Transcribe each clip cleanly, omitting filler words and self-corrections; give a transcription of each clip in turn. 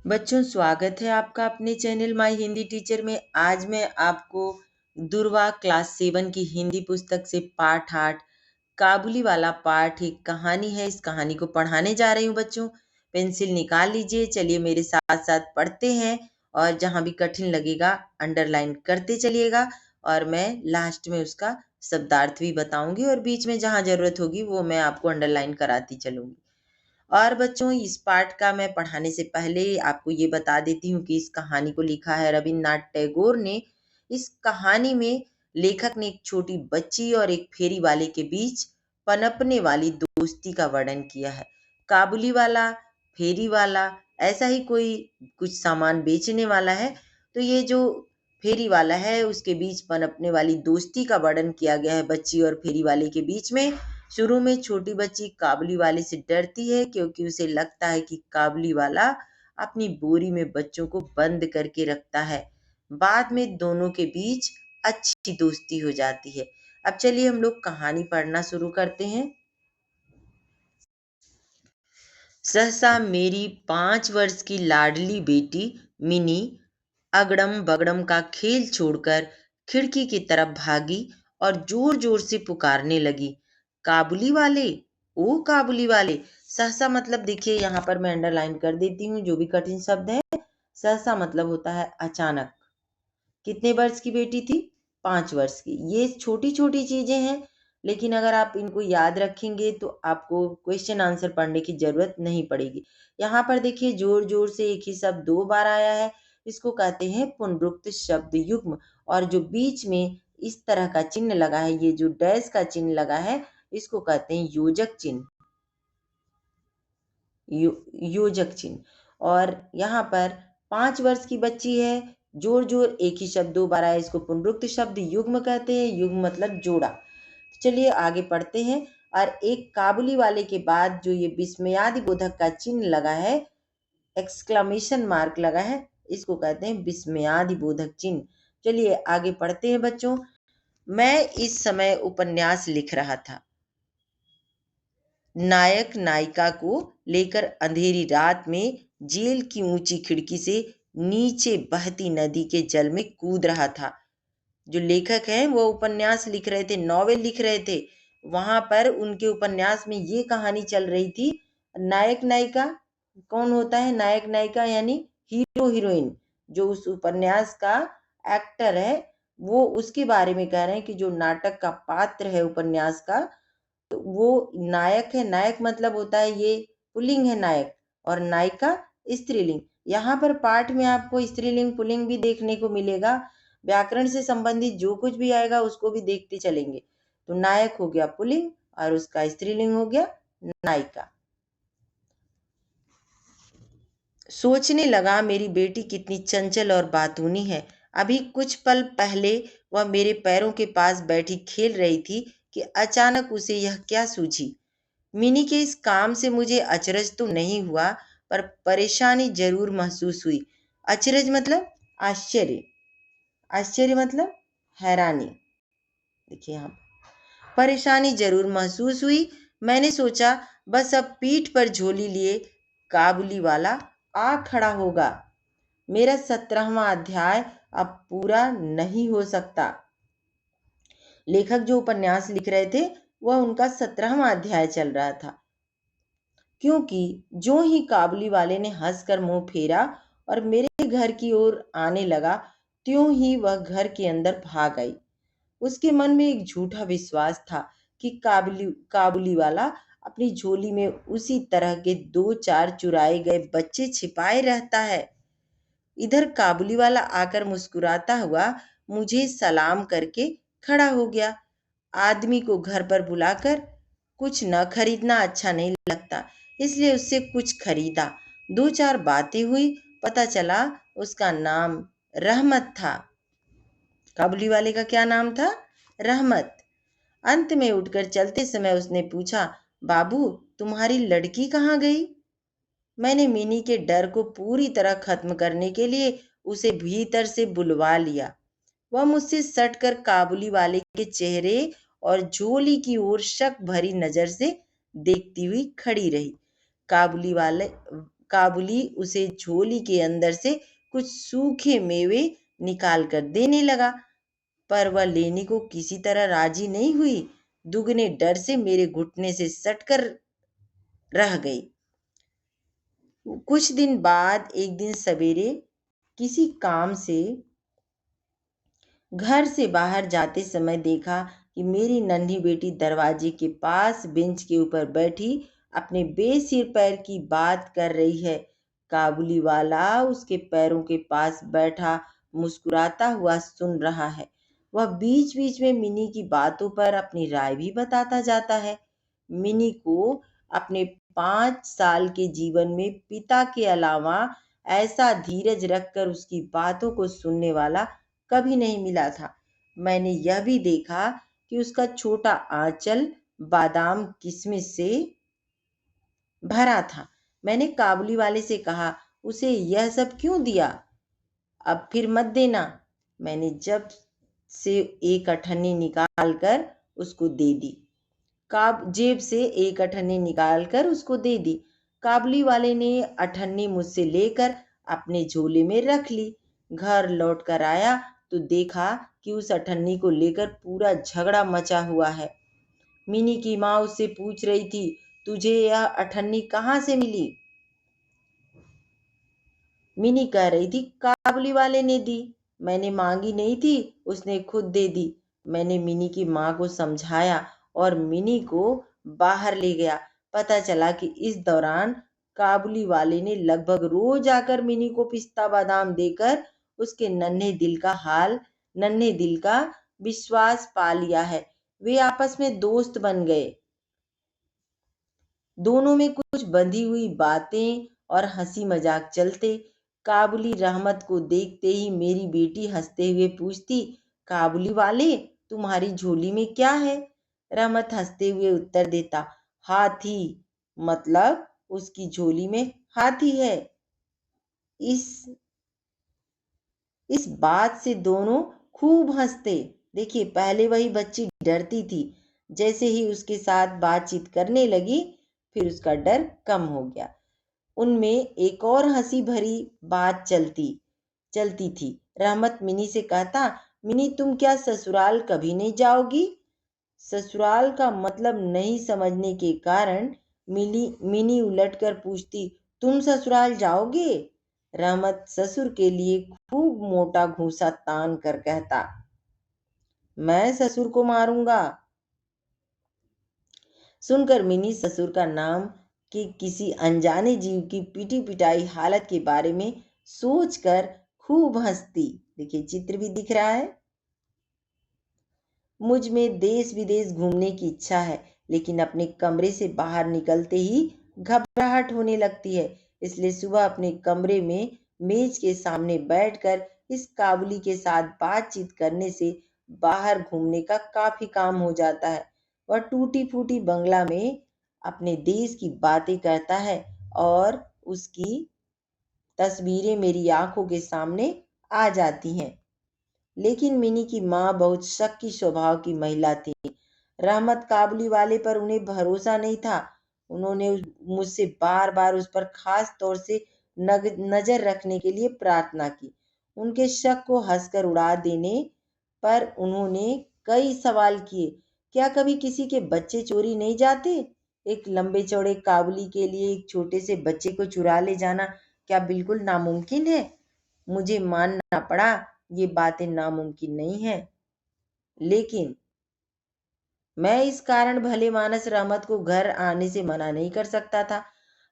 बच्चों, स्वागत है आपका अपने चैनल माय हिंदी टीचर में। आज मैं आपको दुर्वा क्लास 7 की हिंदी पुस्तक से पाठ 8 काबुली वाला पाठ एक कहानी है। इस कहानी को पढ़ाने जा रही हूँ बच्चों। पेंसिल निकाल लीजिए, चलिए मेरे साथ साथ पढ़ते हैं। और जहाँ भी कठिन लगेगा अंडरलाइन करते चलिएगा, और मैं लास्ट में उसका शब्दार्थ भी बताऊंगी, और बीच में जहाँ जरूरत होगी वो मैं आपको अंडरलाइन कराती चलूंगी। और बच्चों, इस पाठ का मैं पढ़ाने से पहले आपको ये बता देती हूँ कि इस कहानी को लिखा है रविन्द्रनाथ टैगोर ने। इस कहानी में लेखक ने एक छोटी बच्ची और एक फेरी वाले के बीच पनपने वाली दोस्ती का वर्णन किया है। काबुली वाला, फेरी वाला, ऐसा ही कोई कुछ सामान बेचने वाला है। तो ये जो फेरी वाला है उसके बीच पनपने वाली दोस्ती का वर्णन किया गया है, बच्ची और फेरी वाले के बीच में। शुरू में छोटी बच्ची काबुली वाले से डरती है, क्योंकि उसे लगता है कि काबुली वाला अपनी बोरी में बच्चों को बंद करके रखता है। बाद में दोनों के बीच अच्छी दोस्ती हो जाती है। अब चलिए हम लोग कहानी पढ़ना शुरू करते हैं। सहसा मेरी 5 वर्ष की लाडली बेटी मिनी अगड़म बगड़म का खेल छोड़कर खिड़की की तरफ भागी और जोर जोर से पुकारने लगी, काबुली वाले, ओ काबुली वाले। सहसा मतलब देखिए, यहाँ पर मैं अंडरलाइन कर देती हूँ जो भी कठिन शब्द है। सहसा मतलब होता है अचानक। कितने वर्ष की बेटी थी? 5 वर्ष की। ये छोटी छोटी चीजें हैं, लेकिन अगर आप इनको याद रखेंगे तो आपको क्वेश्चन आंसर पढ़ने की जरूरत नहीं पड़ेगी। यहाँ पर देखिए, जोर जोर से एक ही शब्द 2 बार आया है। इसको कहते हैं पुनरुक्त शब्द युग्म। और जो बीच में इस तरह का चिन्ह लगा है, ये जो डैश का चिन्ह लगा है, इसको कहते हैं योजक चिन्ह। योजक चिन्ह। और यहाँ पर 5 वर्ष की बच्ची है, जोर जोर एक ही शब्द 2 बार आया, इसको पुनरुक्त शब्द युग्म कहते हैं। युग्म मतलब जोड़ा। चलिए आगे पढ़ते हैं। और एक काबुली वाले के बाद जो ये विस्मयादि बोधक का चिन्ह लगा है, एक्सक्लेमेशन मार्क लगा है, इसको कहते हैं विस्मयादि बोधक चिन्ह। चलिए आगे पढ़ते हैं बच्चों। मैं इस समय उपन्यास लिख रहा था। नायक नायिका को लेकर अंधेरी रात में जेल की ऊंची खिड़की से नीचे बहती नदी के जल में कूद रहा था। जो लेखक हैं वो उपन्यास लिख रहे थे, नॉवेल लिख रहे थे। वहां पर उनके उपन्यास में ये कहानी चल रही थी। नायक नायिका कौन होता है? नायक नायिका यानी हीरो हीरोइन। जो उस उपन्यास का एक्टर है, वो उसके बारे में कह रहे हैं कि जो नाटक का पात्र है उपन्यास का, तो वो नायक है। नायक मतलब होता है, ये पुल्लिंग है नायक, और नायिका स्त्रीलिंग। यहाँ पर पाठ में आपको स्त्रीलिंग पुल्लिंग भी देखने को मिलेगा। व्याकरण से संबंधित जो कुछ भी आएगा उसको भी देखते चलेंगे। तो नायक हो गया पुल्लिंग और उसका स्त्रीलिंग हो गया नायिका। सोचने लगा, मेरी बेटी कितनी चंचल और बातूनी है। अभी कुछ पल पहले वह मेरे पैरों के पास बैठी खेल रही थी कि अचानक उसे यह क्या सूझी। मिनी के इस काम से मुझे अचरज तो नहीं हुआ, पर परेशानी जरूर महसूस हुई। अचरज मतलब आश्चर्य, आश्चर्य मतलब हैरानी। देखिए यहाँ परेशानी जरूर महसूस हुई। मैंने सोचा बस अब पीठ पर झोली लिए काबुली वाला आ खड़ा होगा। मेरा 17वां अध्याय अब पूरा नहीं हो सकता। लेखक जो उपन्यास लिख रहे थे, वह उनका 17वां अध्याय चल रहा था, क्योंकि जो ही काबुली वाले ने हंसकर मुंह फेरा और मेरे घर की ओर आने लगा, त्यों ही वह घर के अंदर भाग आई। उसके मन में एक झूठा विश्वास था कि काबुली वाला अपनी झोली में उसी तरह के 2-4 चुराए गए बच्चे छिपाए रहता है। इधर काबुली वाला आकर मुस्कुराता हुआ मुझे सलाम करके खड़ा हो गया। आदमी को घर पर बुलाकर कुछ न खरीदना अच्छा नहीं लगता, इसलिए उससे कुछ खरीदा। 2-4 बातें हुई, पता चला उसका नाम रहमत था। काबुली वाले का क्या नाम था? रहमत। अंत में उठकर चलते समय उसने पूछा, बाबू तुम्हारी लड़की कहाँ गई? मैंने मिनी के डर को पूरी तरह खत्म करने के लिए उसे भीतर से बुलवा लिया। वह मुझसे सटकर काबुली वाले के चेहरे और झोली की ओर शक भरी नजर से देखती हुई खड़ी रही। काबुली वाले काबुली उसे झोली के अंदर से कुछ सूखे मेवे निकाल कर देने लगा, पर वह लेने को किसी तरह राजी नहीं हुई। दुगने डर से मेरे घुटने से सटकर रह गई। कुछ दिन बाद एक दिन सवेरे किसी काम से घर से बाहर जाते समय देखा कि मेरी नन्ही बेटी दरवाजे के पास बेंच के ऊपर बैठी अपने बेसिर पैर की बात कर रही है। काबुली वाला उसके पैरों के पास बैठा मुस्कुराता हुआ सुन रहा है। वह बीच बीच में मिनी की बातों पर अपनी राय भी बताता जाता है। मिनी को अपने 5 साल के जीवन में पिता के अलावा ऐसा धीरज रखकर उसकी बातों को सुनने वाला कभी नहीं मिला था। मैंने यह भी देखा कि उसका छोटा आंचल बादाम किशमिश से भरा था। मैंने काबुली वाले से कहा, उसे यह सब क्यों दिया? अब फिर मत देना। मैंने जब से एक अठन्नी निकाल कर उसको दे दी। जेब से एक अठन्नी निकाल कर उसको दे दी। काबुली वाले ने अठन्नी मुझसे लेकर अपने झोले में रख ली। घर लौट कर आया तो देखा कि उस अठन्नी को लेकर पूरा झगड़ा मचा हुआ है। मिनी की माँ उससे पूछ रही थी, तुझे यह अठन्नी कहाँ से मिली? मिनी कह रही थी, काबुली वाले ने दी। मैंने मांगी नहीं थी, उसने खुद दे दी। मैंने मिनी की माँ को समझाया और मिनी को बाहर ले गया। पता चला कि इस दौरान काबुली वाले ने लगभग रोज आकर मिनी को पिस्ता बादाम देकर उसके नन्हे दिल का विश्वास पा लिया है। वे आपस में दोस्त बन गए। दोनों में कुछ बंधी हुई बातें और हंसी मजाक चलते। काबुली रहमत को देखते ही मेरी बेटी हंसते हुए पूछती, काबुली वाले, तुम्हारी झोली में क्या है? रहमत हंसते हुए उत्तर देता, हाथी। मतलब उसकी झोली में हाथी है। इस इस बात से दोनों खूब हंसते। देखिए, पहले वही बच्ची डरती थी। जैसे ही उसके साथ बातचीत करने लगी, फिर उसका डर कम हो गया। उनमें एक और हंसी भरी बात चलती चलती थी। रहमत मिनी से कहता, मिनी तुम क्या ससुराल कभी नहीं जाओगी? ससुराल का मतलब नहीं समझने के कारण मिनी उलटकर पूछती, तुम ससुराल जाओगे? रहमत ससुर के लिए खूब मोटा घूंसा तान कर कहता, मैं ससुर को मारूंगा। सुनकर मिनी ससुर का नाम कि किसी अनजाने जीव की पीटी पिटाई हालत के बारे में सोचकर खूब हंसती। देखिए, चित्र भी दिख रहा है। मुझ में देश विदेश घूमने की इच्छा है, लेकिन अपने कमरे से बाहर निकलते ही घबराहट होने लगती है। इसलिए सुबह अपने कमरे में मेज के सामने बैठकर इस काबुली के साथ बातचीत करने से बाहर घूमने का काफी काम हो जाता है। वह टूटी फूटी बंगला में अपने देश की बातें करता है और उसकी तस्वीरें मेरी आंखों के सामने आ जाती हैं। लेकिन मिनी की माँ बहुत शक्की स्वभाव की महिला थी। रहमत काबुली वाले पर उन्हें भरोसा नहीं था। उन्होंने मुझसे बार बार उस पर खास तौर से नजर रखने के लिए प्रार्थना की। उनके शक को हंसकर उड़ा देने पर उन्होंने कई सवाल किए, क्या कभी किसी के बच्चे चोरी नहीं जाते? एक लंबे चौड़े काबुली के लिए एक छोटे से बच्चे को चुरा ले जाना क्या बिल्कुल नामुमकिन है? मुझे मानना पड़ा, ये बातें नामुमकिन नहीं है। लेकिन मैं इस कारण भले मानस रहमत को घर आने से मना नहीं कर सकता था।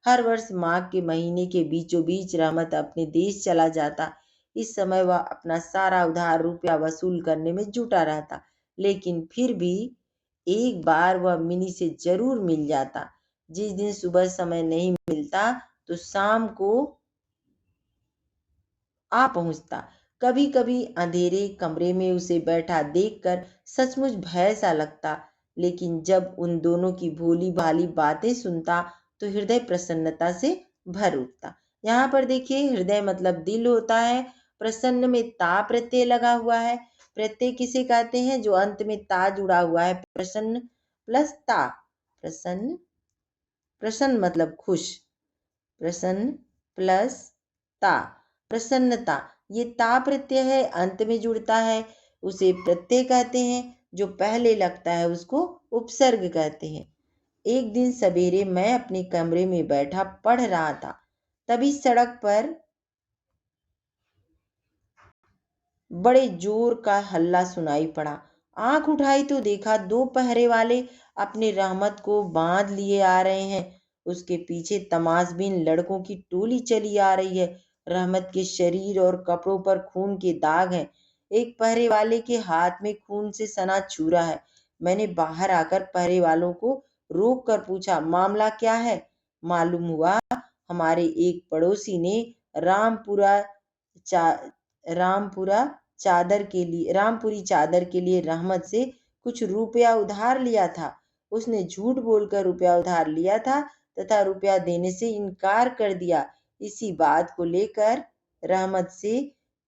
हर वर्ष माघ के महीने के बीचों बीच रहमत अपने देश चला जाता। इस समय वह अपना सारा उधार रुपया वसूल करने में जुटा रहता। लेकिन फिर भी एक बार वह मिनी से जरूर मिल जाता। जिस दिन सुबह समय नहीं मिलता तो शाम को आ पहुंचता। कभी कभी अंधेरे कमरे में उसे बैठा देखकर सचमुच भय सा लगता, लेकिन जब उन दोनों की भोली भाली बातें सुनता तो हृदय प्रसन्नता से भर उठता। यहाँ पर देखिए, हृदय मतलब दिल होता है। प्रसन्न में ता प्रत्यय लगा हुआ है। प्रत्यय किसे कहते हैं? जो अंत में ता जुड़ा हुआ है। प्रसन्न प्लस ता। प्रसन्न, प्रसन्न मतलब खुश। प्रसन्न प्लस ता, प्रसन्नता। ये ता प्रत्यय है, अंत में जुड़ता है, उसे प्रत्यय कहते हैं। जो पहले लगता है उसको उपसर्ग कहते हैं। एक दिन सवेरे मैं अपने कमरे में बैठा पढ़ रहा था, तभी सड़क पर बड़े जोर का हल्ला सुनाई पड़ा। आंख उठाई तो देखा दो पहरे वाले अपने रहमत को बांध लिए आ रहे हैं। उसके पीछे तमाशबीन लड़कों की टोली चली आ रही है। रहमत के शरीर और कपड़ों पर खून के दाग हैं। एक पहरे वाले के हाथ में खून से सना छुरा है। मैंने बाहर आकर पहरे वालों को रोक कर पूछा, मामला क्या है? मालूम हुआ हमारे एक पड़ोसी ने रामपुरा चा रामपुरा रामपुरी चादर के लिए रहमत से कुछ रुपया उधार लिया था। उसने झूठ बोलकर रुपया उधार लिया था तथा रुपया देने से इनकार कर दिया। इसी बात को लेकर रहमत से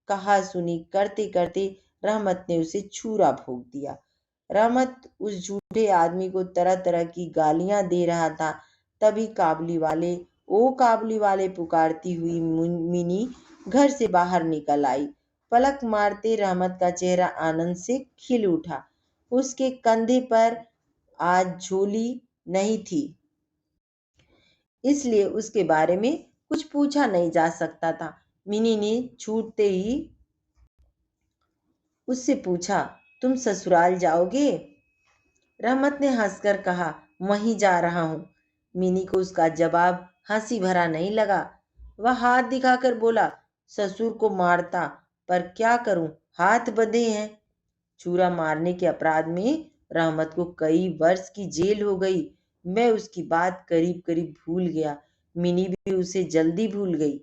कहा सुनी करते करते रहमत ने उसे छुरा भोंक दिया। रहमत उस झूठे आदमी को तरह तरह की गालियां दे रहा था। तभी काबली वाले पुकारती हुई मिनी घर से बाहर निकल आई। पलक मारते रहमत का चेहरा आनंद से खिल उठा। उसके कंधे पर आज झोली नहीं थी, इसलिए उसके बारे में कुछ पूछा नहीं जा सकता था। मिनी ने छूटते ही उससे पूछा, तुम ससुराल जाओगे? रहमत ने हंसकर कहा, वहीं जा रहा हूं। मिनी को उसका जवाब हंसी भरा नहीं लगा। वह हाथ दिखाकर बोला, ससुर को मारता, पर क्या करूं, हाथ बंधे हैं। छुरा मारने के अपराध में रहमत को कई वर्ष की जेल हो गई। मैं उसकी बात करीब करीब भूल गया। मिनी भी उसे जल्दी भूल गई।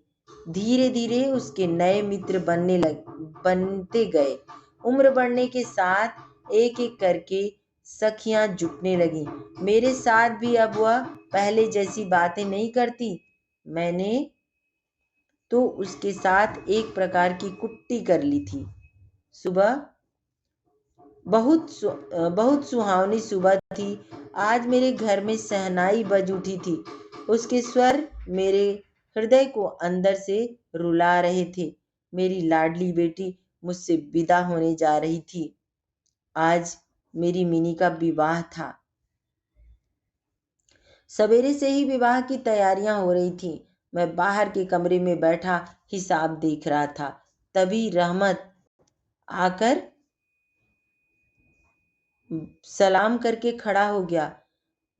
धीरे धीरे उसके नए मित्र बनते गए। उम्र बढ़ने के साथ एक एक करके सखियां जुटने लगी। मेरे साथ भी अब वह पहले जैसी बातें नहीं करती। मैंने तो उसके साथ एक प्रकार की कुट्टी कर ली थी। सुबह बहुत सुहावनी सुबह थी। आज मेरे घर में शहनाई बज उठी थी। उसके स्वर मेरे हृदय को अंदर से रुला रहे थे। मेरी लाडली बेटी मुझसे विदा होने जा रही थी। आज मेरी मिनी का विवाह था। सवेरे से ही विवाह की तैयारियां हो रही थी। मैं बाहर के कमरे में बैठा हिसाब देख रहा था। तभी रहमत आकर सलाम करके खड़ा हो गया।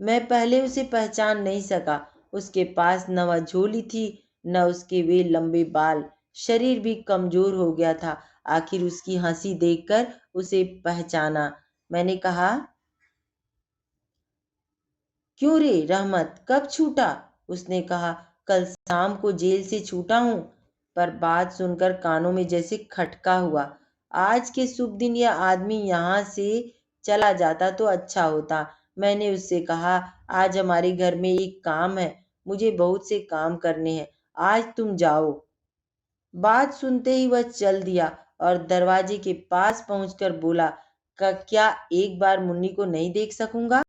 मैं पहले उसे पहचान नहीं सका। उसके पास न वह झोली थी, न उसके वे लंबे बाल। शरीर भी कमजोर हो गया था। आखिर उसकी हंसी देखकर उसे पहचाना। मैंने कहा, क्यों रे रहमत, कब छूटा? उसने कहा, कल शाम को जेल से छूटा हूं। पर बात सुनकर कानों में जैसे खटका हुआ। आज के शुभ दिन यह आदमी यहाँ से चला जाता तो अच्छा होता। मैंने उससे कहा, आज हमारे घर में एक काम है, मुझे बहुत से काम करने हैं, आज तुम जाओ। बात सुनते ही वह चल दिया और दरवाजे के पास पहुंचकर बोला, क्या एक बार मुन्नी को नहीं देख सकूंगा?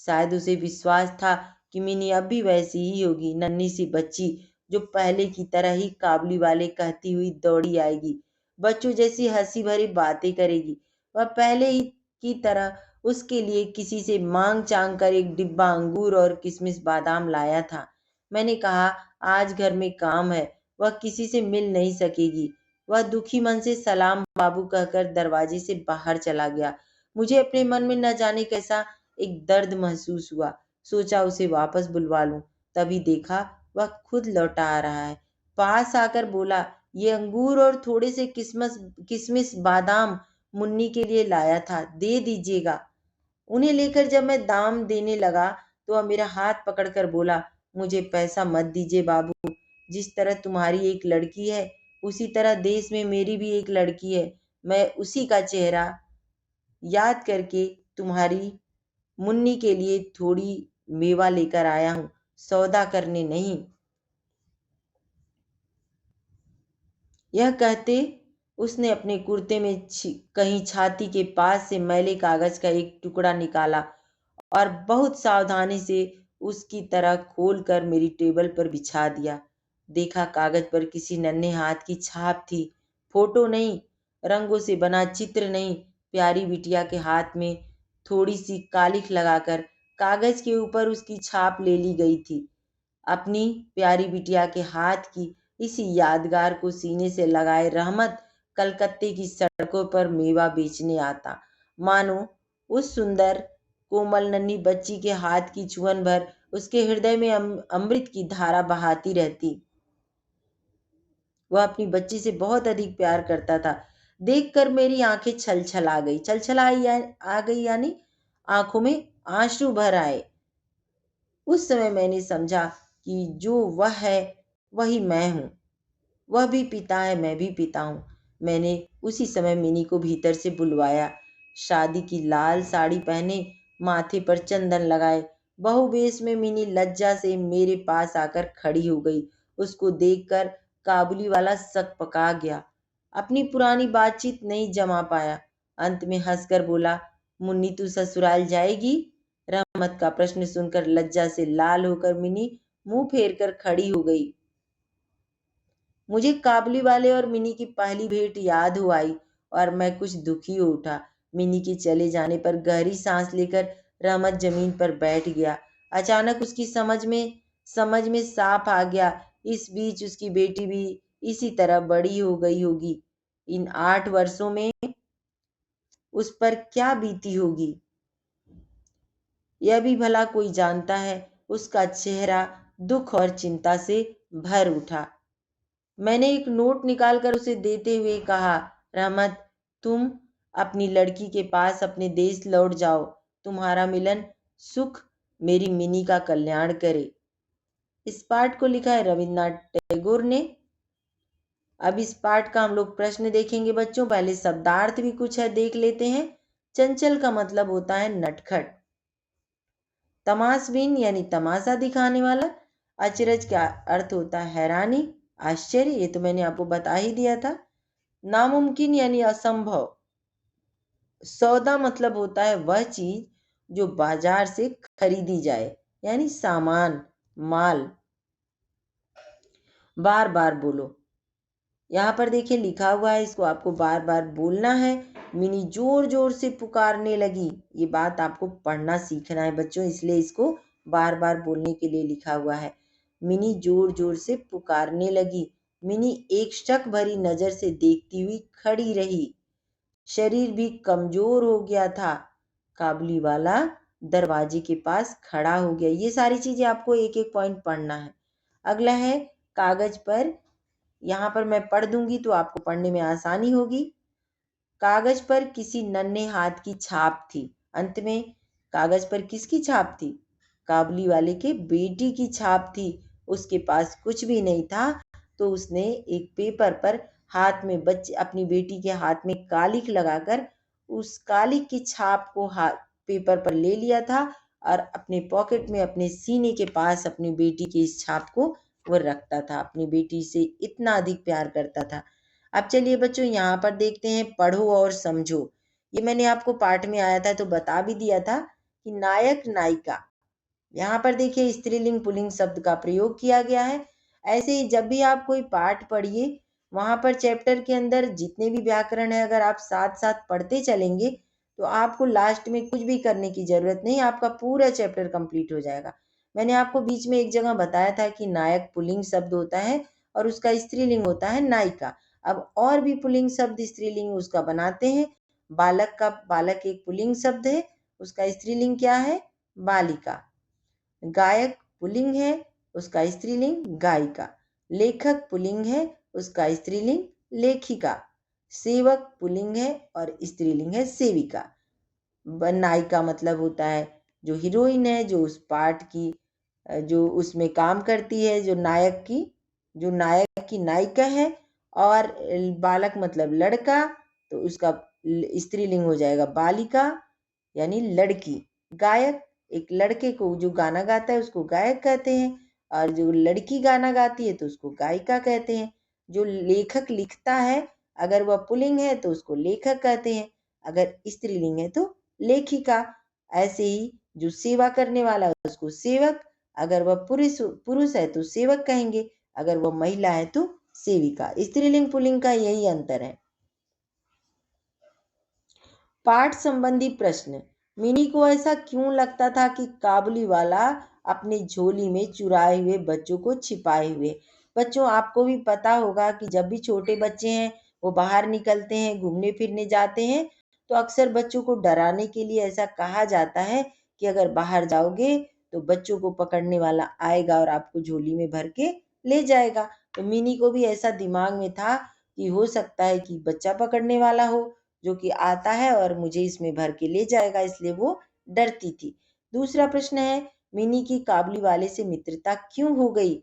शायद उसे विश्वास था कि मिनी अब भी वैसी ही होगी, नन्ही सी बच्ची जो पहले की तरह ही काबली वाले कहती हुई दौड़ी आएगी, बच्चों जैसी हंसी भरी बातें करेगी। वह पहले ही की तरह उसके लिए किसी से मांग चांग कर एक डिब्बा अंगूर और किशमिश बादाम लाया था। मैंने कहा, आज घर में काम है, वह किसी से मिल नहीं सकेगी। वह दुखी मन से सलाम बाबू कहकर दरवाजे से बाहर चला गया। मुझे अपने मन में न जाने कैसा एक दर्द महसूस हुआ। सोचा उसे वापस बुलवा लूं। तभी देखा वह खुद लौटा आ रहा है। पास आकर बोला, ये अंगूर और थोड़े से किशमिश किशमिश बादाम मुन्नी के लिए लाया था, दे दीजिएगा। उन्हें लेकर जब मैं दाम देने लगा तो वह मेरा हाथ पकड़कर बोला, मुझे पैसा मत दीजिए बाबू। जिस तरह तुम्हारी एक लड़की है, उसी तरह देश में मेरी भी एक लड़की है। मैं उसी का चेहरा याद करके तुम्हारी मुन्नी के लिए थोड़ी मेवा लेकर आया हूं, सौदा करने नहीं। यह कहते उसने अपने कुर्ते में कहीं छाती के पास से मैले कागज का एक टुकड़ा निकाला और बहुत सावधानी से उसकी तरह खोल कर मेरी टेबल पर बिछा दिया। देखा कागज पर किसी नन्हे हाथ की छाप थी। फोटो नहीं, रंगों से बना चित्र नहीं, प्यारी बिटिया के हाथ में थोड़ी सी कालिख लगाकर कागज के ऊपर उसकी छाप ले ली गई थी। अपनी प्यारी बिटिया के हाथ की इसी यादगार को सीने से लगाए रहमत कलकत्ते की सड़कों पर मेवा बेचने आता। मानो उस सुंदर कोमल नन्ही बच्ची के हाथ की छुअन भर उसके हृदय में अमृत की धारा बहाती रहती। वह अपनी बच्ची से बहुत अधिक प्यार करता था। देखकर मेरी आंखें छल छल आ गई, छल छल आ गई यानी आंखों में आंसू भर आए। उस समय मैंने समझा कि जो वह है वही मैं हूँ। वह भी पिता है, मैं भी पिता हूँ। मैंने उसी समय मिनी को भीतर से बुलवाया। शादी की लाल साड़ी पहने, माथे पर चंदन लगाए, बहू वेश में मिनी लज्जा से मेरे पास आकर खड़ी हो गई। उसको देखकर काबुली वाला सकपका गया। अपनी पुरानी बातचीत नहीं जमा पाया। अंत में हंसकर बोला, मुन्नी तू ससुराल जाएगी? रहमत का प्रश्न सुनकर लज्जा से लाल होकर मिनी मुंह फेर कर खड़ी हो गई। मुझे काबुली वाले और मिनी की पहली भेंट याद हो आई और मैं कुछ दुखी हो उठा। मिनी के चले जाने पर गहरी सांस लेकर रहमत जमीन पर बैठ गया। अचानक उसकी समझ में साफ आ गया, इस बीच उसकी बेटी भी इसी तरह बड़ी हो गई होगी। इन 8 वर्षों में उस पर क्या बीती होगी, यह भी भला कोई जानता है। उसका चेहरा दुख और चिंता से भर उठा। मैंने एक नोट निकालकर उसे देते हुए कहा, रहमत, तुम अपनी लड़की के पास अपने देश लौट जाओ। तुम्हारा मिलन सुख मेरी मिनी का कल्याण करे। इस पाठ को लिखा है रविन्द्रनाथ टैगोर ने। अब इस पाठ का हम लोग प्रश्न देखेंगे बच्चों। पहले शब्दार्थ भी कुछ है, देख लेते हैं। चंचल का मतलब होता है नटखट। तमाशबीन यानी तमाशा दिखाने वाला। अचरज का अर्थ होता है हैरानी, आश्चर्य, ये तो मैंने आपको बता ही दिया था। नामुमकिन यानी असंभव। सौदा मतलब होता है वह चीज जो बाजार से खरीदी जाए, यानी सामान, माल। बार बार बोलो, यहाँ पर देखिए लिखा हुआ है, इसको आपको बार बार बोलना है। मिनी जोर जोर से पुकारने लगी। ये बात आपको पढ़ना सीखना है बच्चों, इसलिए इसको बार बार बोलने के लिए लिखा हुआ है। मिनी जोर जोर से पुकारने लगी। मिनी एक शक भरी नजर से देखती हुई खड़ी रही। शरीर भी कमजोर हो गया था। काबुली वाला दरवाजे के पास खड़ा हो गया। ये सारी चीजें आपको एक एक पॉइंट पढ़ना है। अगला है कागज पर। यहाँ पर मैं पढ़ दूंगी तो आपको पढ़ने में आसानी होगी। कागज पर किसी नन्हे हाथ की छाप थी। अंत में कागज पर किसकी छाप थी? काबुली वाले के बेटी की छाप थी। उसके पास कुछ भी नहीं था तो उसने एक पेपर पर हाथ में अपनी बेटी के हाथ में कालिख लगाकर उस कालिख की छाप को हाथ पेपर पर ले लिया था और अपने पॉकेट में अपने सीने के पास अपनी बेटी की इस छाप को वो रखता था। अपनी बेटी से इतना अधिक प्यार करता था। अब चलिए बच्चों यहाँ पर देखते हैं पढ़ो और समझो। ये मैंने आपको पाठ में आया था तो बता भी दिया था कि नायक नायिका, यहाँ पर देखिए स्त्रीलिंग पुल्लिंग शब्द का प्रयोग किया गया है। ऐसे ही जब भी आप कोई पाठ पढ़िए, वहां पर चैप्टर के अंदर जितने भी व्याकरण है अगर आप साथ साथ पढ़ते चलेंगे तो आपको लास्ट में कुछ भी करने की जरूरत नहीं, आपका पूरा चैप्टर कंप्लीट हो जाएगा। मैंने आपको बीच में एक जगह बताया था कि नायक पुल्लिंग शब्द होता है और उसका स्त्रीलिंग होता है नायिका। अब और भी पुल्लिंग शब्द स्त्रीलिंग उसका बनाते हैं। बालक एक पुल्लिंग शब्द है, उसका स्त्रीलिंग क्या है? बालिका। गायक पुल्लिंग है, उसका स्त्रीलिंग गायिका। लेखक पुल्लिंग है, उसका स्त्रीलिंग लेखिका। सेवक पुल्लिंग है और स्त्रीलिंग है सेविका। नायिका मतलब होता है जो हीरोइन है, जो उस पार्ट की जो उसमें काम करती है, जो नायक की नायिका है। और बालक मतलब लड़का, तो उसका स्त्रीलिंग हो जाएगा बालिका यानी लड़की। गायक एक लड़के को जो गाना गाता है उसको गायक कहते हैं और जो लड़की गाना गाती है तो उसको गायिका कहते हैं। जो लेखक लिखता है अगर वह पुल्लिंग है तो उसको लेखक कहते हैं, अगर स्त्रीलिंग है तो लेखिका। ऐसे ही जो सेवा करने वाला है उसको सेवक, अगर वह पुरुष पुरुष है तो सेवक कहेंगे, अगर वो महिला है तो सेविका। स्त्रीलिंग पुल्लिंग का यही अंतर है। पाठ संबंधी प्रश्न। मिनी को ऐसा क्यों लगता था कि काबुली वाला अपनी झोली में चुराए हुए बच्चों को छिपाए हुए? बच्चों, आपको भी पता होगा कि जब भी छोटे बच्चे हैं वो बाहर निकलते हैं, घूमने फिरने जाते हैं, तो अक्सर बच्चों को डराने के लिए ऐसा कहा जाता है कि अगर बाहर जाओगे तो बच्चों को पकड़ने वाला आएगा और आपको झोली में भर के ले जाएगा। तो मिनी को भी ऐसा दिमाग में था कि हो सकता है कि बच्चा पकड़ने वाला हो जो कि आता है और मुझे इसमें भर के ले जाएगा, इसलिए वो डरती थी। दूसरा प्रश्न है, मिनी की काबुली वाले से मित्रता क्यों हो गई?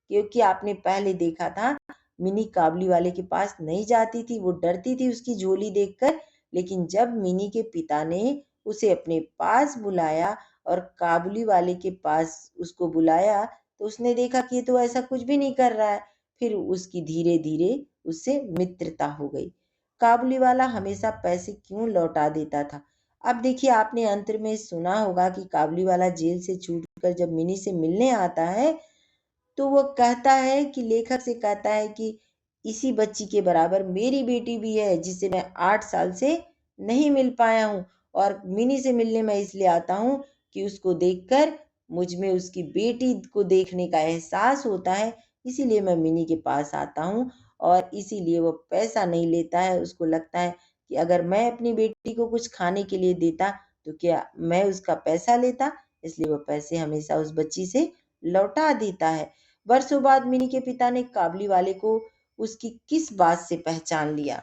क्योंकि आपने पहले देखा था मिनी काबुली वाले के पास नहीं जाती थी, वो डरती थी उसकी झोली देखकर। लेकिन जब मिनी के पिता ने उसे अपने पास बुलाया और काबुली वाले के पास उसको बुलाया, तो उसने देखा कि ये तो ऐसा कुछ भी नहीं कर रहा है। फिर उसकी धीरे धीरे उससे मित्रता हो गई। काबुली वाला हमेशा पैसे क्यों लौटा देता था? अब देखिए, आपने अंत में सुना होगा कि काबुली वाला जेल से छूटकर जब मिनी से मिलने आता है तो वो कहता है कि लेखक से कहता है कि इसी बच्ची के बराबर मेरी बेटी भी है जिससे मैं 8 साल से नहीं मिल पाया हूँ, और मिनी से मिलने मैं इसलिए आता हूँ कि उसको देखकर मुझ में उसकी बेटी को देखने का एहसास होता है, इसीलिए मैं मिनी के पास आता हूँ। और इसीलिए वो पैसा नहीं लेता है। उसको लगता है कि अगर मैं अपनी बेटी को कुछ खाने के लिए देता तो क्या मैं उसका पैसा लेता, इसलिए वो पैसे हमेशा उस बच्ची से लौटा देता है। वर्षों बाद मिनी के पिता ने काबली वाले को उसकी किस बात से पहचान लिया?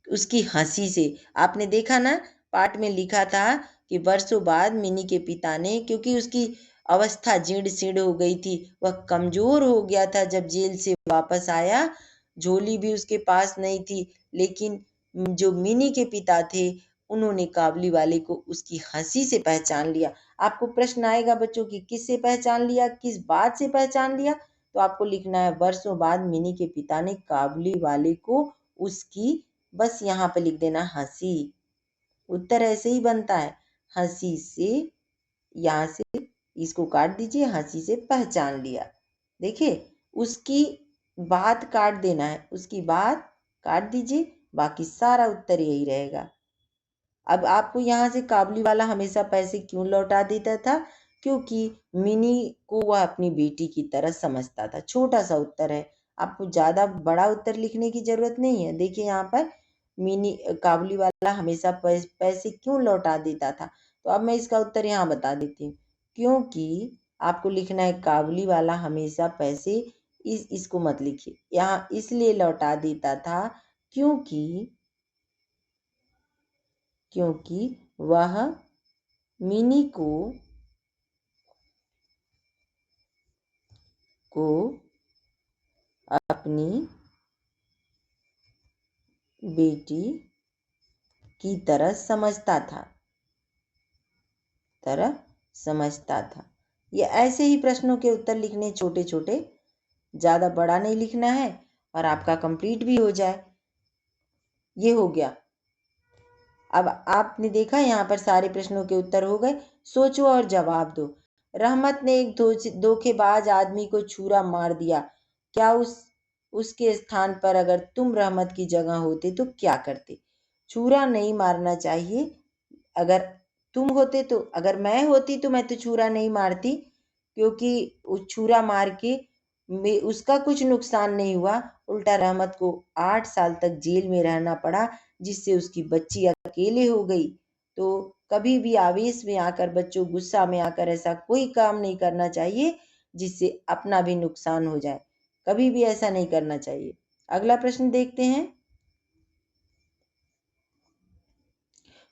उसकी हंसी से। आपने देखा ना, पाठ में लिखा था कि वर्षों बाद मिनी के पिता ने, क्योंकि उसकी अवस्था जीर्ण शीर्ण हो गई थी, वह कमजोर हो गया था, जब जेल से वापस आया, झोली भी उसके पास नहीं थी, लेकिन जो मिनी के पिता थे उन्होंने काबली वाले को उसकी हंसी से पहचान लिया। आपको प्रश्न आएगा बच्चों की किससे पहचान लिया, किस बात से पहचान लिया? तो आपको लिखना है वर्षों बाद मिनी के पिता ने काबली वाले को उसकी, बस यहाँ पे लिख देना हंसी। उत्तर ऐसे ही बनता है, हंसी से। यहाँ से इसको काट दीजिए, हंसी से पहचान लिया। देखिए, उसकी बात काट देना है, उसकी बात काट दीजिए, बाकी सारा उत्तर यही रहेगा। अब आपको यहाँ से काबुली वाला हमेशा पैसे क्यों लौटा देता था? क्योंकि मिनी को वह अपनी बेटी की तरह समझता था। छोटा सा उत्तर है, आपको ज्यादा बड़ा उत्तर लिखने की जरूरत नहीं है। देखिए यहाँ पर, मिनी काबुली वाला हमेशा पैसे क्यों लौटा देता था? तो अब मैं इसका उत्तर यहाँ बता देती हूँ। क्योंकि आपको लिखना है काबुली वाला हमेशा पैसे, इसको मत लिखिए यहाँ, इसलिए लौटा देता था क्योंकि क्योंकि वह मिनी को अपनी बेटी की तरह समझता था। ये ऐसे ही प्रश्नों के उत्तर लिखने छोटे छोटे, ज्यादा बड़ा नहीं लिखना है, और आपका कंप्लीट भी हो जाए। ये हो गया। अब आपने देखा यहाँ पर सारे प्रश्नों के उत्तर हो गए। सोचो और जवाब दो। रहमत ने एक धोखेबाज आदमी को छुरा मार दिया। क्या उसके स्थान पर अगर तुम रहमत की जगह होते तो क्या करते? छुरा नहीं मारना चाहिए। अगर तुम होते तो, अगर मैं होती तो मैं तो छुरा नहीं मारती, क्योंकि छुरा मार के उसका कुछ नुकसान नहीं हुआ, उल्टा रहमत को 8 साल तक जेल में रहना पड़ा, जिससे उसकी बच्ची अकेले हो गई। तो कभी भी आवेश में आकर, बच्चों गुस्सा में आकर ऐसा कोई काम नहीं करना चाहिए जिससे अपना भी नुकसान हो जाए। कभी भी ऐसा नहीं करना चाहिए। अगला प्रश्न देखते हैं।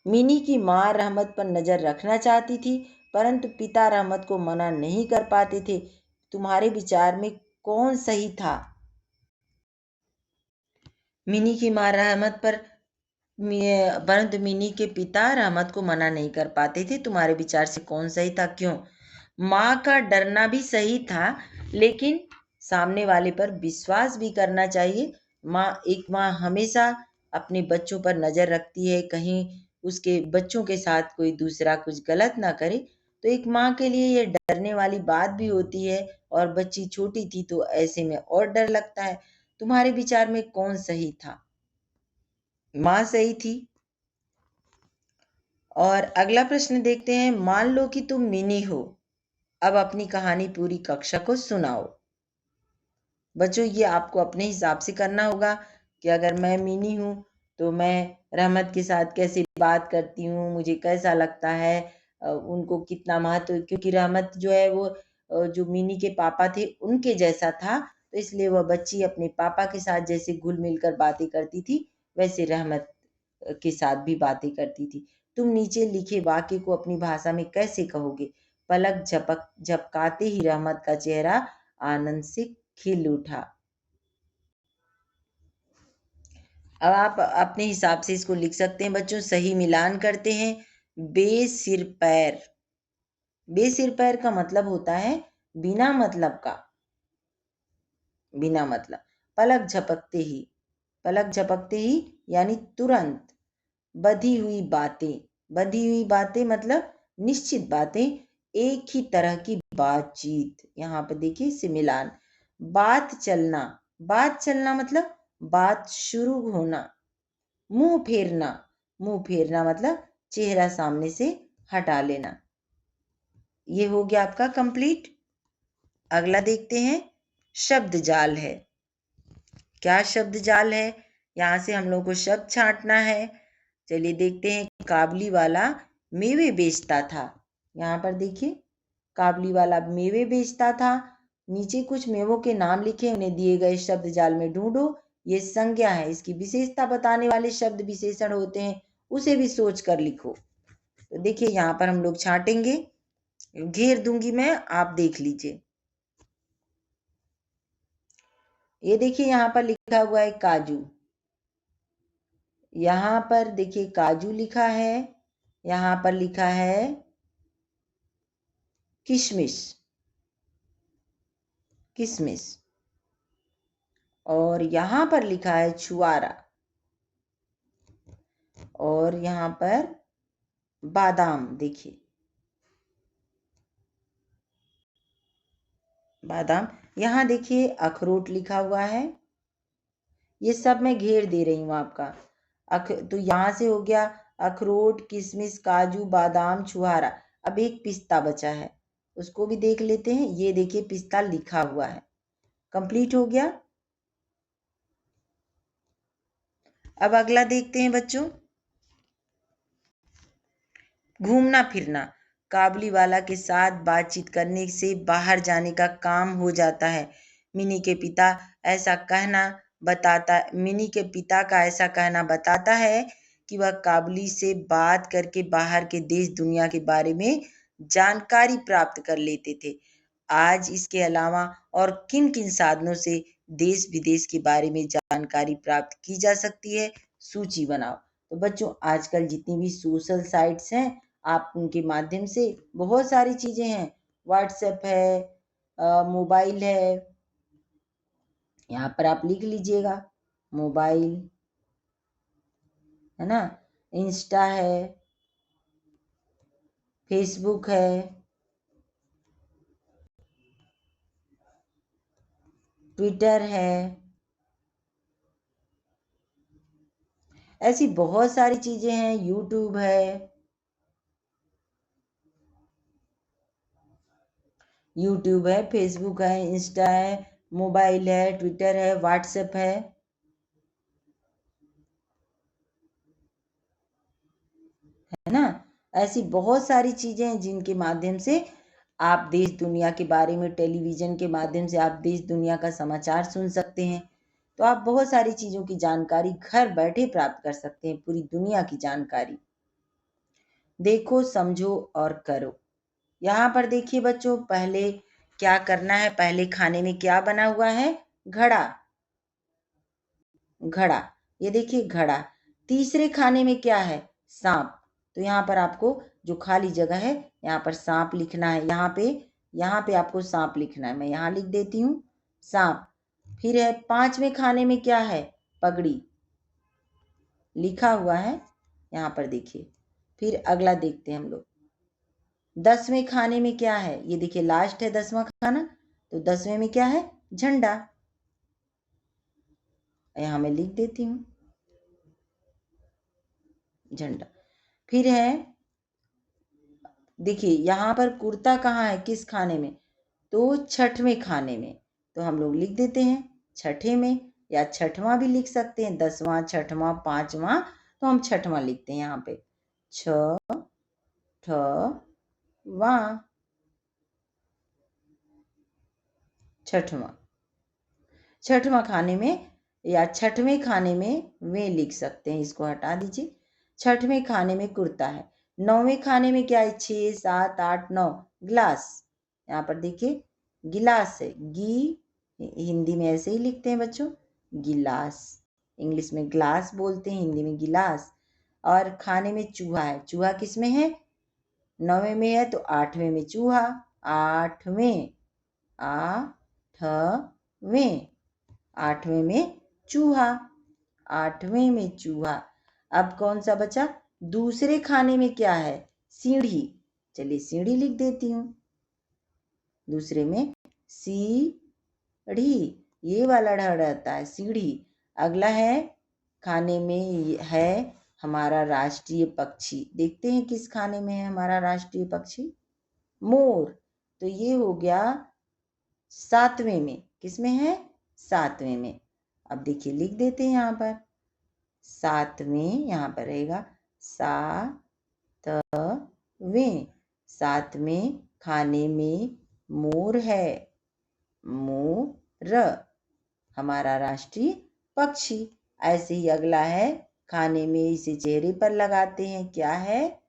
मिनी की मां रहमत पर नजर रखना चाहती थी, परंतु पिता रहमत को मना नहीं कर पाते थे। तुम्हारे विचार में कौन सही था? मिनी की मां रहमत पर, परंतु मिनी के पिता रहमत को मना नहीं कर पाते थे। तुम्हारे विचार से कौन सही था, क्यों? माँ का डरना भी सही था, लेकिन सामने वाले पर विश्वास भी करना चाहिए। एक माँ हमेशा अपने बच्चों पर नजर रखती है, कहीं उसके बच्चों के साथ कोई दूसरा कुछ गलत ना करे। तो एक माँ के लिए ये डरने वाली बात भी होती है, और बच्ची छोटी थी तो ऐसे में और डर लगता है। तुम्हारे विचार में कौन सही था? माँ सही थी। और अगला प्रश्न देखते हैं। मान लो कि तुम मिनी हो, अब अपनी कहानी पूरी कक्षा को सुनाओ। बच्चों, ये आपको अपने हिसाब से करना होगा कि अगर मैं मिनी हूँ तो मैं रहमत के साथ कैसे बात करती हूँ, मुझे कैसा लगता है, उनको कितना महत्व, क्योंकि रहमत जो है वो जो मिनी के पापा थे उनके जैसा था, तो इसलिए वह बच्ची अपने पापा के साथ जैसे घुल मिल कर बातें करती थी, वैसे रहमत के साथ भी बातें करती थी। तुम नीचे लिखे वाक्य को अपनी भाषा में कैसे कहोगे? पलक झपक झपकाते ही रहमत का चेहरा आनंद से खिल उठा। अब आप अपने हिसाब से इसको लिख सकते हैं बच्चों। सही मिलान करते हैं। बेसिर पैर। बेसिर पैर का मतलब होता है बिना मतलब का, बिना मतलब। पलक झपकते ही, पलक झपकते ही यानी तुरंत। बधी हुई बातें, बधी हुई बातें मतलब निश्चित बातें, एक ही तरह की बातचीत। यहाँ पर देखिए इसे मिलान। बात चलना, बात चलना मतलब बात शुरू होना। मुंह फेरना, मुंह फेरना मतलब चेहरा सामने से हटा लेना। ये हो गया आपका कंप्लीट। अगला देखते हैं। शब्द जाल है। क्या शब्द जाल है? यहाँ से हम लोग को शब्द छांटना है। चलिए देखते हैं। काबली वाला मेवे बेचता था। यहाँ पर देखिए, काबली वाला मेवे बेचता था। नीचे कुछ मेवों के नाम लिखे, उन्हें दिए गए शब्द जाल में ढूंढो। ये संज्ञा है, इसकी विशेषता बताने वाले शब्द विशेषण होते हैं, उसे भी सोच कर लिखो। तो देखिए यहाँ पर हम लोग छांटेंगे, घेर दूंगी मैं, आप देख लीजिए। ये देखिए यहाँ पर लिखा हुआ है काजू। यहाँ पर देखिए काजू लिखा है, यहाँ पर लिखा है किशमिश, किशमिश। और यहाँ पर लिखा है छुआरा, और यहाँ पर बादाम। देखिए बादाम। यहाँ देखिए अखरोट लिखा हुआ है। ये सब मैं घेर दे रही हूँ आपका। तो यहाँ से हो गया अखरोट, किशमिश, काजू, बादाम, छुहारा। अब एक पिस्ता बचा है, उसको भी देख लेते हैं। ये देखिए पिस्ता लिखा हुआ है। कंप्लीट हो गया। अब अगला देखते हैं बच्चों। घूमना फिरना। काबली वाला के साथ बातचीत करने से बाहर जाने का काम हो जाता है। मिनी के पिता ऐसा कहना मिनी के पिता का ऐसा कहना बताता है कि वह काबली से बात करके बाहर के देश दुनिया के बारे में जानकारी प्राप्त कर लेते थे। आज इसके अलावा और किन किन साधनों से देश विदेश के बारे में जानकारी प्राप्त की जा सकती है, सूची बनाओ। तो बच्चों, आजकल जितनी भी सोशल साइट्स हैं, आप उनके माध्यम से बहुत सारी चीजें हैं। व्हाट्सएप है, मोबाइल है, यहाँ पर आप लिख लीजिएगा मोबाइल, है ना, इंस्टा है, फेसबुक है, ट्विटर है। ऐसी बहुत सारी चीजें हैं। यूट्यूब है, यूट्यूब है, फेसबुक है, इंस्टा है, मोबाइल है, ट्विटर है, व्हाट्सएप है ना। ऐसी बहुत सारी चीजें हैं जिनके माध्यम से आप देश दुनिया के बारे में, टेलीविजन के माध्यम से आप देश दुनिया का समाचार सुन सकते हैं। तो आप बहुत सारी चीजों की जानकारी घर बैठे प्राप्त कर सकते हैं, पूरी दुनिया की जानकारी। देखो, समझो और करो। यहाँ पर देखिए बच्चों, पहले क्या करना है। पहले खाने में क्या बना हुआ है? घड़ा, घड़ा। ये देखिए घड़ा। तीसरे खाने में क्या है? सांप। तो यहाँ पर आपको जो खाली जगह है, यहाँ पर सांप लिखना है। यहाँ पे आपको सांप लिखना है। मैं यहाँ लिख देती हूँ सांप। फिर है पांचवें खाने में क्या है? पगड़ी, लिखा हुआ है यहाँ पर देखिए। फिर अगला देखते हैं हम लोग। 10वें खाने में क्या है, ये देखिए लास्ट है 10वां खाना, तो 10वें में क्या है, झंडा। यहां मैं लिख देती हूं झंडा। फिर है, देखिए यहां पर कुर्ता कहाँ है, किस खाने में, तो छठवें खाने में, तो हम लोग लिख देते हैं छठे में, या छठवां भी लिख सकते हैं, 10वां, छठवां, 5वां, तो हम छठवां लिखते हैं यहाँ पे, छ ठ वां, छठवां। छठवां खाने में या छठवें खाने में वे लिख सकते हैं, इसको हटा दीजिए। छठवें खाने में कुर्ता है। 9वें खाने में क्या है, 6, 7, 8, 9, गिलास। यहाँ पर देखिए गिलास है, गी हिंदी में ऐसे ही लिखते हैं बच्चों, गिलास। इंग्लिश में ग्लास बोलते हैं, हिंदी में गिलास। और खाने में चूहा है। चूहा किस में है, 9वें में है, तो 8वें में चूहा, 8वें, 8वें, 8वें में चूहा, 8वें में चूहा। अब कौन सा बचा, दूसरे खाने में क्या है, सीढ़ी। चलिए सीढ़ी लिख देती हूँ, दूसरे में सीढ़ी, ये वाला ढ रहता है, सीढ़ी। अगला है, खाने में है हमारा राष्ट्रीय पक्षी। देखते हैं किस खाने में है हमारा राष्ट्रीय पक्षी, मोर। तो ये हो गया 7वें में, किस में है, 7वें में। अब देखिए लिख देते हैं यहाँ पर 7वें, यहाँ पर रहेगा 7वें। 7वें खाने में मोर है, मोर हमारा राष्ट्रीय पक्षी। ऐसे ही अगला है, खाने में इसे चेहरे पर लगाते हैं, क्या है,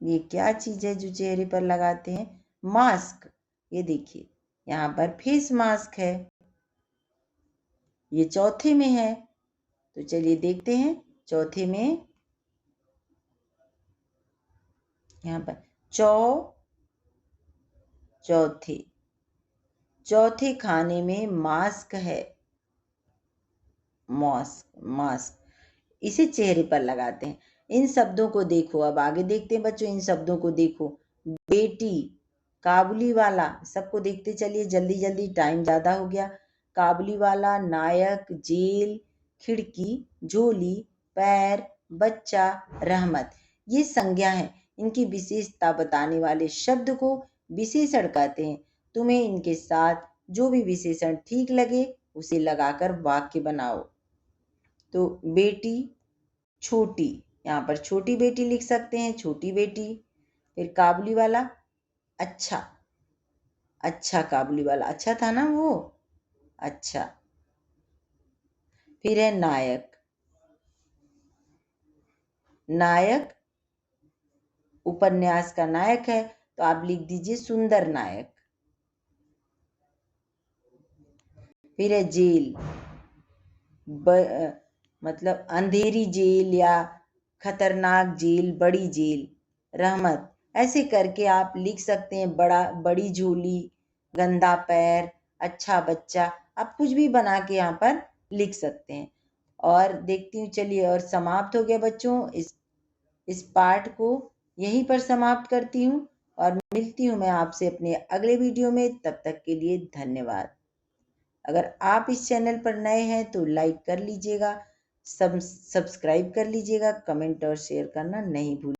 ये क्या चीज है जो चेहरे पर लगाते हैं, मास्क। ये देखिए यहाँ पर फेस मास्क है, ये चौथे में है। तो चलिए देखते हैं चौथे में, यहाँ पर चौथे, चौथे खाने में मास्क है, मास्क, इसे चेहरे पर लगाते हैं। इन शब्दों को देखो, अब आगे देखते हैं बच्चों, इन शब्दों को देखो, बेटी, काबुली वाला, सबको देखते चलिए, जल्दी जल्दी, टाइम ज्यादा हो गया। काबुली वाला, नायक, जेल, खिड़की, झोली, पैर, बच्चा, रहमत, ये संज्ञा है। इनकी विशेषता बताने वाले शब्द को विशेषण कहते हैं। तुम्हें इनके साथ जो भी विशेषण ठीक लगे उसे लगाकर वाक्य बनाओ। तो बेटी, छोटी, यहाँ पर छोटी बेटी लिख सकते हैं, छोटी बेटी। फिर काबुली वाला, अच्छा, अच्छा काबुली वाला, अच्छा था ना वो, अच्छा। फिर है नायक, नायक उपन्यास का नायक है, तो आप लिख दीजिए सुंदर नायक। फिर है जेल, मतलब अंधेरी जेल या खतरनाक जेल, बड़ी जेल, रहमत। ऐसे करके आप लिख सकते हैं, बड़ी झोली, गंदा पैर, अच्छा बच्चा, आप कुछ भी बना के यहाँ पर लिख सकते हैं। और देखती हूँ, चलिए, और समाप्त हो गया बच्चों, इस पाठ को यहीं पर समाप्त करती हूँ और मिलती हूँ मैं आपसे अपने अगले वीडियो में। तब तक के लिए धन्यवाद। अगर आप इस चैनल पर नए हैं तो लाइक कर लीजिएगा, सब्सक्राइब कर लीजिएगा, कमेंट और शेयर करना नहीं भूलिएगा।